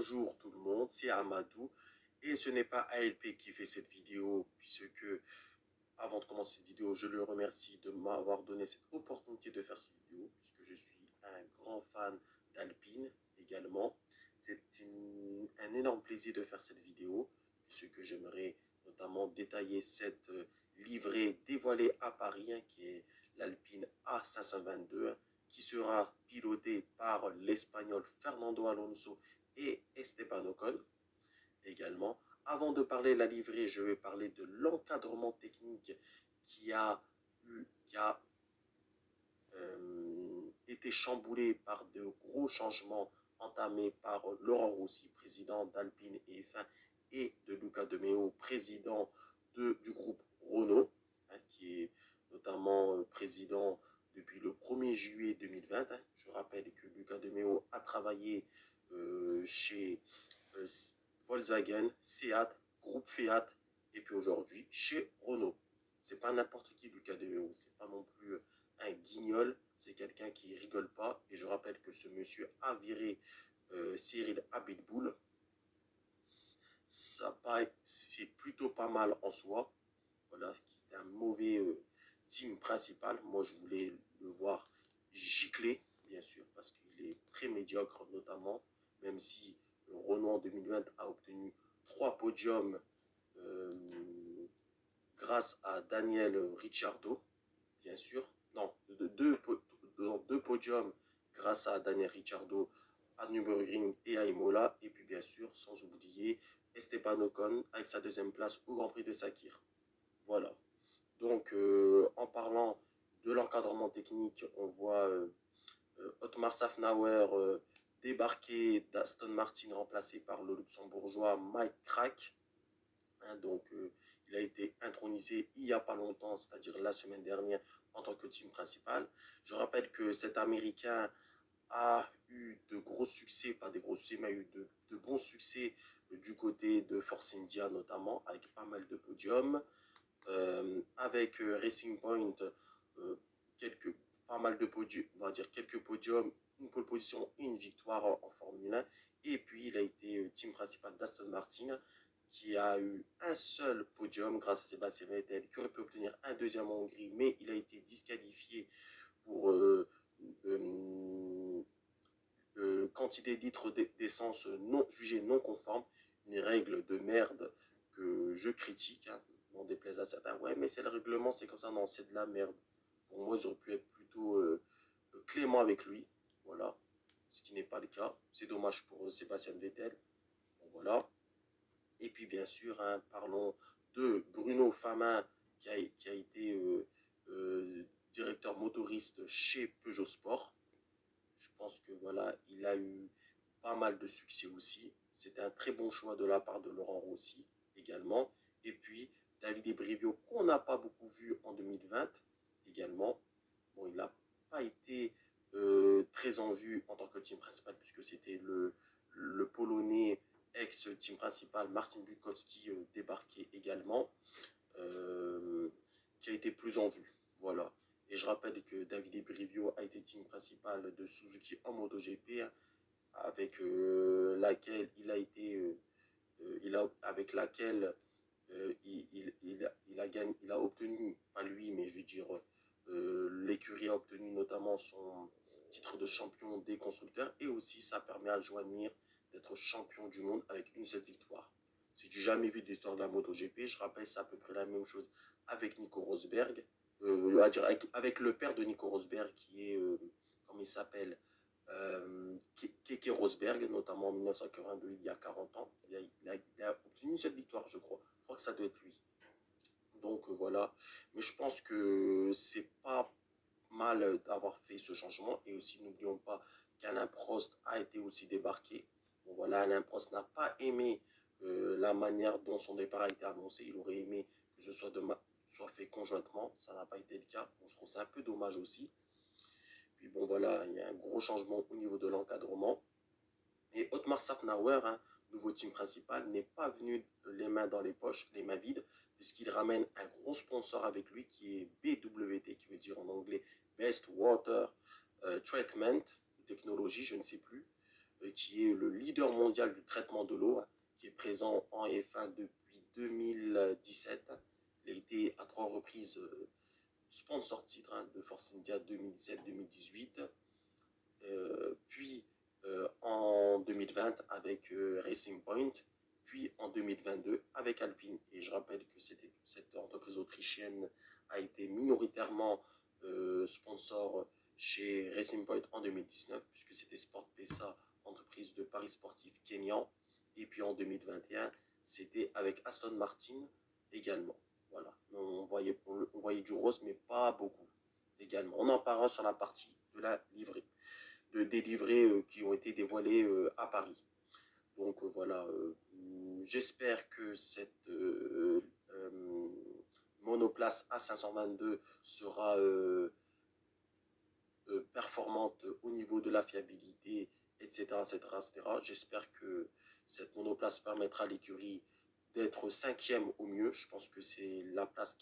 Bonjour tout le monde, c'est Amadou et ce n'est pas ALP qui fait cette vidéo puisque avant de commencer cette vidéo, je le remercie de m'avoir donné cette opportunité de faire cette vidéo puisque je suis un grand fan d'Alpine également. C'est un énorme plaisir de faire cette vidéo puisque j'aimerais notamment détailler cette livrée dévoilée à Paris qui est l'Alpine A522 qui sera pilotée par l'Espagnol Fernando Alonso et Esteban Ocon également. Avant de parler de la livrée, je vais parler de l'encadrement technique qui a été chamboulé par de gros changements entamés par Laurent Rossi, président d'Alpine et F1, et de Luca De Meo, président du groupe Renault, qui est notamment président depuis le 1er juillet 2020. Je rappelle que Luca De Meo a travaillé chez Volkswagen, Seat, groupe Fiat, et puis aujourd'hui chez Renault. C'est pas n'importe qui Luca De Meo, c'est pas non plus un guignol, c'est quelqu'un qui rigole pas. Et je rappelle que ce monsieur a viré Cyril Abitboul. C'est plutôt pas mal en soi. Voilà, qui est un mauvais team principal. Moi, je voulais le voir gicler, bien sûr, parce qu'il est très médiocre, notamment, même si Renault en 2020 a obtenu 3 podiums grâce à Daniel Ricciardo, bien sûr. Non, deux podiums grâce à Daniel Ricciardo à Nürburgring et à Imola. Et puis, bien sûr, sans oublier Esteban Ocon avec sa 2e place au Grand Prix de Sakir. Voilà. Donc, en parlant de l'encadrement technique, on voit Otmar Szafnauer débarquer d'Aston Martin, remplacé par le luxembourgeois Mike Krack. Donc, il a été intronisé il n'y a pas longtemps, c'est-à-dire la semaine dernière, en tant que team principal. Je rappelle que cet Américain a eu de gros succès, pas des gros succès, mais a eu de bons succès du côté de Force India notamment, avec pas mal de podiums. Avec Racing Point, pas mal de podiums, on va dire quelques podiums, une pole position et une victoire en Formule 1. Et puis il a été team principal d'Aston Martin, qui a eu un seul podium grâce à Sébastien Vettel, qui aurait pu obtenir un 2e en Hongrie, mais il a été disqualifié pour quantité de litres d'essence jugée non conforme, une règle de merde que je critique, n'en déplaise à certains. Ouais, mais c'est le règlement, c'est comme ça. Non, c'est de la merde. Pour moi, j'aurais pu être plutôt clément avec lui. Voilà. Ce qui n'est pas le cas. C'est dommage pour Sébastien Vettel. Bon, voilà. Et puis, bien sûr, parlons de Bruno Famin, qui a été directeur motoriste chez Peugeot Sport. Je pense que voilà, il a eu pas mal de succès aussi. C'était un très bon choix de la part de Laurent Rossi également. Et puis, Davide Brivio, qu'on n'a pas beaucoup vu en 2020 également. Bon, il n'a pas été très en vue en tant que team principal, puisque c'était le Polonais ex-team principal, Martin Bukowski, débarqué également, qui a été plus en vue. Voilà. Et je rappelle que Davide Brivio a été team principal de Suzuki en MotoGP, avec laquelle il a été, avec laquelle il a obtenu, pas lui, mais je veux dire, l'écurie a obtenu notamment son titre de champion des constructeurs, et aussi ça permet à Joan Mir d'être champion du monde avec une seule victoire. Si tu n'as jamais vu d'histoire de la MotoGP, je rappelle, c'est à peu près la même chose avec Nico Rosberg, avec le père de Nico Rosberg qui est, comment il s'appelle, Keke Rosberg, notamment en 1982, il y a 40 ans. Il a obtenu cette victoire, je crois. Je crois que ça doit être lui. Donc voilà. Mais je pense que c'est pas mal d'avoir fait ce changement. Et aussi, n'oublions pas qu'Alain Prost a été aussi débarqué. Bon voilà, Alain Prost n'a pas aimé la manière dont son départ a été annoncé. Il aurait aimé que ce soit fait conjointement. Ça n'a pas été le cas. Bon, je trouve ça un peu dommage aussi. Puis bon, voilà, il y a un gros changement au niveau de l'encadrement. Et Otmar Szafnauer, nouveau team principal, n'est pas venu les mains dans les poches, les mains vides, puisqu'il ramène un gros sponsor avec lui qui est BWT, qui veut dire en anglais Best Water Treatment, technologie, je ne sais plus, qui est le leader mondial du traitement de l'eau, qui est présent en F1 depuis 2017. Il a été à 3 reprises sponsor titre de Force India 2017-2018, puis en 2020 avec Racing Point, puis en 2022 avec Alpine. Et je rappelle que cette entreprise autrichienne a été minoritairement sponsor chez Racing Point en 2019, puisque c'était Sport Pesa, entreprise de paris sportifs kényan. Et puis en 2021, c'était avec Aston Martin également. Voilà, on voyait du rose, mais pas beaucoup également. On en parlera sur la partie de la livrée, des livrées qui ont été dévoilées à Paris. Donc voilà, j'espère que cette monoplace A522 sera performante au niveau de la fiabilité, etc. J'espère que cette monoplace permettra à l'écurie d'être 5e au mieux. Je pense que c'est la place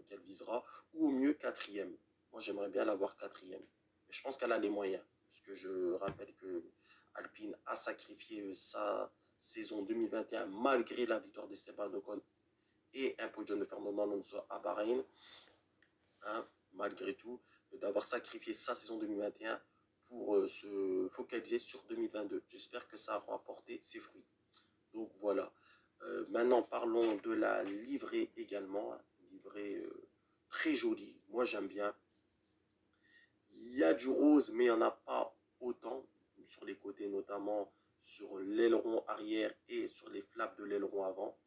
qu'elle visera, ou au mieux 4e. Moi, j'aimerais bien l'avoir 4e. Mais je pense qu'elle a les moyens, parce que je rappelle que Alpine a sacrifié sa saison 2021 malgré la victoire d'Esteban Ocon et un podium de Fernando Alonso à Bahreïn. Hein, malgré tout, d'avoir sacrifié sa saison 2021 pour se focaliser sur 2022. J'espère que ça aura apporté ses fruits. Donc voilà. Maintenant, parlons de la livrée également. Livrée très jolie. Moi, j'aime bien. Il y a du rose, mais il n'y en a pas autant. Sur les côtés, notamment sur l'aileron arrière et sur les flaps de l'aileron avant.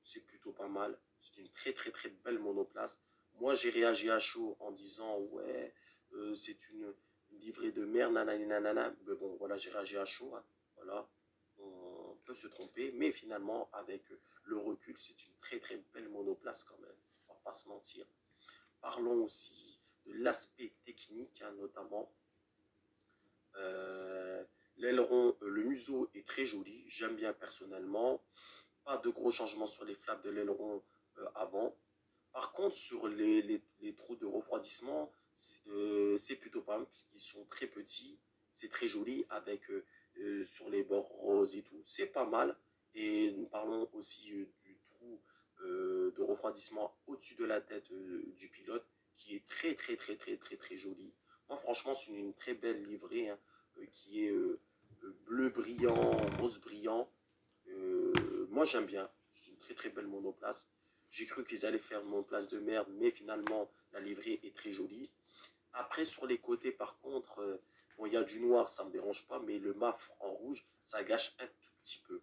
C'est plutôt pas mal. C'est une très belle monoplace. Moi, j'ai réagi à chaud en disant ouais, c'est une livrée de merde, nanana. Mais bon, voilà, j'ai réagi à chaud. Hein. Voilà, on peut se tromper, mais finalement, avec le recul, c'est une très belle monoplace quand même. On va pas se mentir. Parlons aussi de l'aspect technique, hein, notamment. L'aileron, le museau est très joli. J'aime bien personnellement. Pas de gros changements sur les flaps de l'aileron avant. Par contre, sur les trous de refroidissement, c'est plutôt pas mal puisqu'ils sont très petits. C'est très joli avec sur les bords roses et tout. C'est pas mal. Et nous parlons aussi du trou de refroidissement au-dessus de la tête du pilote qui est très joli. Moi, franchement, c'est une très belle livrée hein, qui est bleu brillant, rose brillant. Moi, j'aime bien. C'est une très belle monoplace. J'ai cru qu'ils allaient faire une monoplace de merde, mais finalement, la livrée est très jolie. Après, sur les côtés, par contre, bon, il y a du noir, ça ne me dérange pas, mais le maf en rouge, ça gâche un tout petit peu.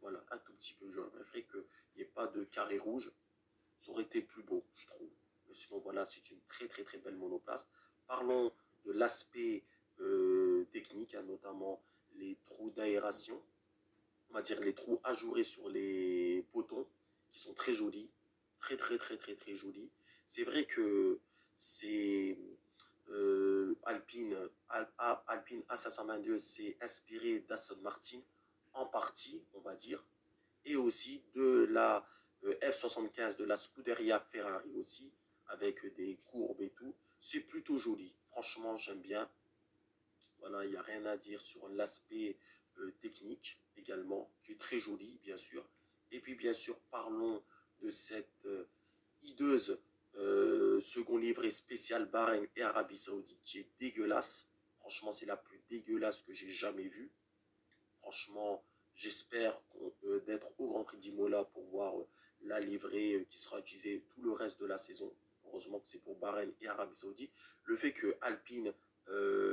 Voilà, un tout petit peu. J'aurais préféré qu'il n'y ait pas de carré rouge. Ça aurait été plus beau, je trouve. Mais sinon, voilà, c'est une très belle monoplace. Parlons de l'aspect technique, hein, notamment les trous d'aération. On va dire les trous ajourés sur les potons qui sont très jolis, très jolis. C'est vrai que c'est Alpine A522 s'est inspiré d'Aston Martin en partie, on va dire, et aussi de la F75 de la Scuderia Ferrari aussi, avec des courbes et tout. C'est plutôt joli, franchement j'aime bien. Voilà, il n'y a rien à dire sur l'aspect technique également, qui est très joli, bien sûr. Et puis, bien sûr, parlons de cette hideuse second livrée spéciale Bahreïn et Arabie Saoudite, qui est dégueulasse. Franchement, c'est la plus dégueulasse que j'ai jamais vue. Franchement, j'espère d'être au Grand Prix d'Imola pour voir la livrée qui sera utilisée tout le reste de la saison. Heureusement que c'est pour Bahreïn et Arabie Saoudite. Le fait que Alpine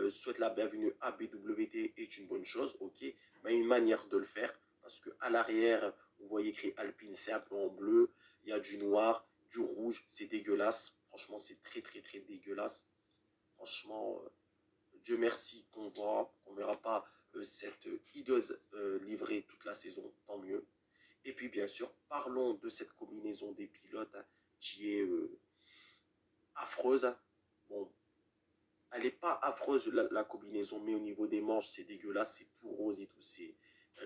souhaite la bienvenue à BWT est une bonne chose, ok, mais une manière de le faire, parce qu'à l'arrière, vous voyez écrit Alpine, c'est un peu en bleu, il y a du noir, du rouge, c'est dégueulasse, franchement c'est très dégueulasse, franchement, Dieu merci qu'on ne verra pas cette hideuse livrée toute la saison, tant mieux. Et puis bien sûr, parlons de cette combinaison des pilotes hein, qui est affreuse, hein. Bon, elle n'est pas affreuse la combinaison, mais au niveau des manches, c'est dégueulasse, c'est tout rose et tout, c'est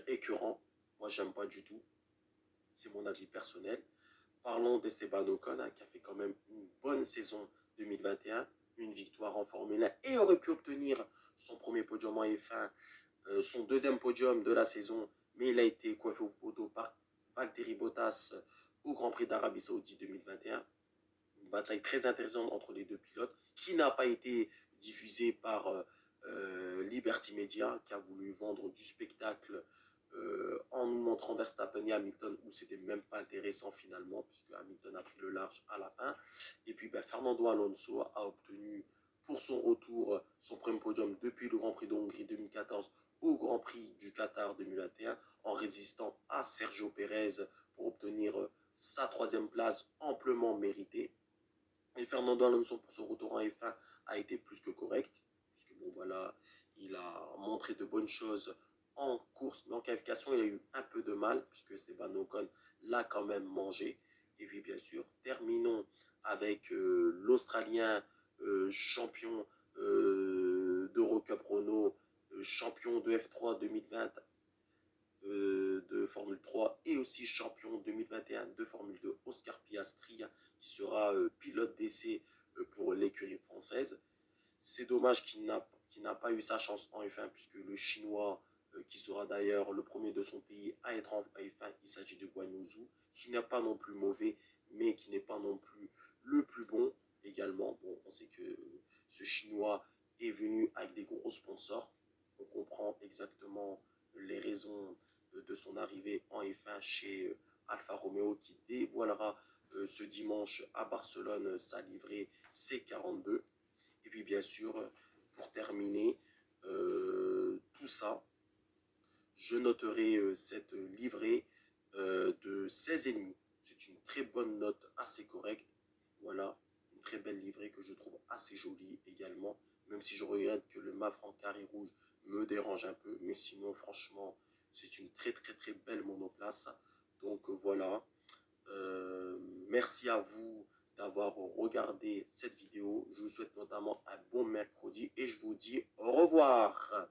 écœurant. Moi, j'aime pas du tout. C'est mon avis personnel. Parlons d'Esteban Ocon, hein, qui a fait quand même une bonne saison 2021, une victoire en Formule 1 et aurait pu obtenir son premier podium en F1 son deuxième podium de la saison, mais il a été coiffé au poteau par Valtteri Bottas au Grand Prix d'Arabie Saoudite 2021. Une bataille très intéressante entre les deux pilotes qui n'a pas été diffusée par Liberty Media, qui a voulu vendre du spectacle en nous montrant Verstappen et Hamilton, où c'était même pas intéressant finalement, puisque Hamilton a pris le large à la fin. Et puis Fernando Alonso a obtenu pour son retour son premier podium depuis le Grand Prix de Hongrie 2014 au Grand Prix du Qatar 2021, en résistant à Sergio Pérez pour obtenir sa troisième place amplement méritée. Et Fernando Alonso, pour son retour en F1, a été plus que correct, puisque bon voilà, il a montré de bonnes choses en course, mais en qualification, il a eu un peu de mal, puisque Esteban Ocon l'a quand même mangé. Et puis bien sûr, terminons avec l'Australien champion d'Eurocup Renault, champion de F3 2020 de Formule 3 et aussi champion 2021 de Formule 2, Oscar Piastri, qui sera pilote d'essai pour l'écurie française. C'est dommage qu'il n'a pas eu sa chance en F1, puisque le Chinois, qui sera d'ailleurs le premier de son pays à être en F1, il s'agit de Guan Yu Zhou, qui n'est pas non plus mauvais, mais qui n'est pas non plus le plus bon également. Bon, on sait que ce Chinois est venu avec des gros sponsors. On comprend exactement les raisons de son arrivée en F1 chez Alfa Romeo, qui dévoilera ce dimanche à Barcelone sa livrée C42. Et puis bien sûr, pour terminer tout ça, je noterai cette livrée de 16,5. C'est une très bonne note, assez correcte. Voilà, une très belle livrée que je trouve assez jolie également, même si je regrette que le mât Franck-Carré rouge me dérange un peu, mais sinon franchement, c'est une très belle monoplace. Donc voilà, merci à vous d'avoir regardé cette vidéo. Je vous souhaite notamment un bon mercredi et je vous dis au revoir.